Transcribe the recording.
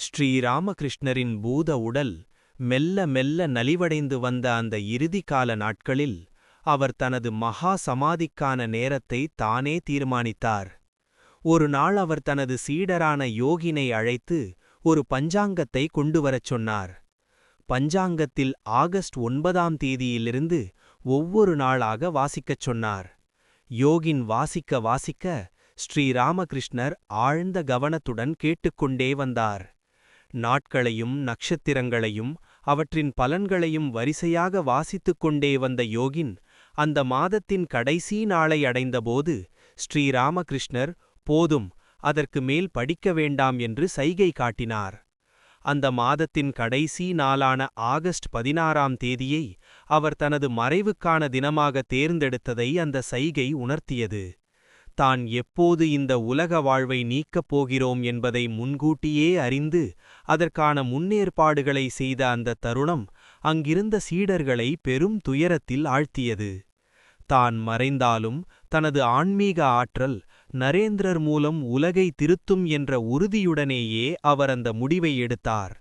ஸ்ரீராமகிருஷ்ணரின் பூத உடல் மெல்ல மெல்ல நலிவடைந்து வந்த அந்த இறுதிக்கால நாட்களில் அவர் தனது மகா சமாதிக்கான நேரத்தை தானே தீர்மானித்தார். ஒரு நாள் அவர் தனது சீடரான யோகினை அழைத்து ஒரு பஞ்சாங்கத்தை கொண்டுவரச் சொன்னார். பஞ்சாங்கத்தில் ஆகஸ்ட் 9ஆம் தேதியிலிருந்து ஒவ்வொரு நாளாக வாசிக்கச் சொன்னார். யோகின் வாசிக்க வாசிக்க ஸ்ரீராமகிருஷ்ணர் ஆழ்ந்த கவனத்துடன் கேட்டுக்கொண்டே வந்தார். நாட்களையும் நட்சத்திரங்களையும் அவற்றின் பலன்களையும் வரிசையாக வாசித்துக் கொண்டே வந்த யோகின் அந்த மாதத்தின் கடைசி நாளை அடைந்தபோது ஸ்ரீராமகிருஷ்ணர் போதும், அதற்கு மேல் படிக்க வேண்டாம் என்று சைகை காட்டினார். அந்த மாதத்தின் கடைசி நாளான ஆகஸ்ட் 16ஆம் தேதியை அவர் தனது மறைவுக்கான தினமாக தேர்ந்தெடுத்ததை அந்த சைகை உணர்த்தியது. தான் எப்போது இந்த உலக வாழ்வை நீக்கப் போகிறோம் என்பதை முன்கூட்டியே அறிந்து அதற்கான முன்னேற்பாடுகளை செய்த அந்த தருணம் அங்கிருந்த சீடர்களை பெரும் துயரத்தில் ஆழ்த்தியது. தான் மறைந்தாலும் தனது ஆன்மீக ஆற்றல் நரேந்திரர் மூலம் உலகை திருத்தும் என்ற உறுதியுடனேயே அவர் அந்த முடிவை எடுத்தார்.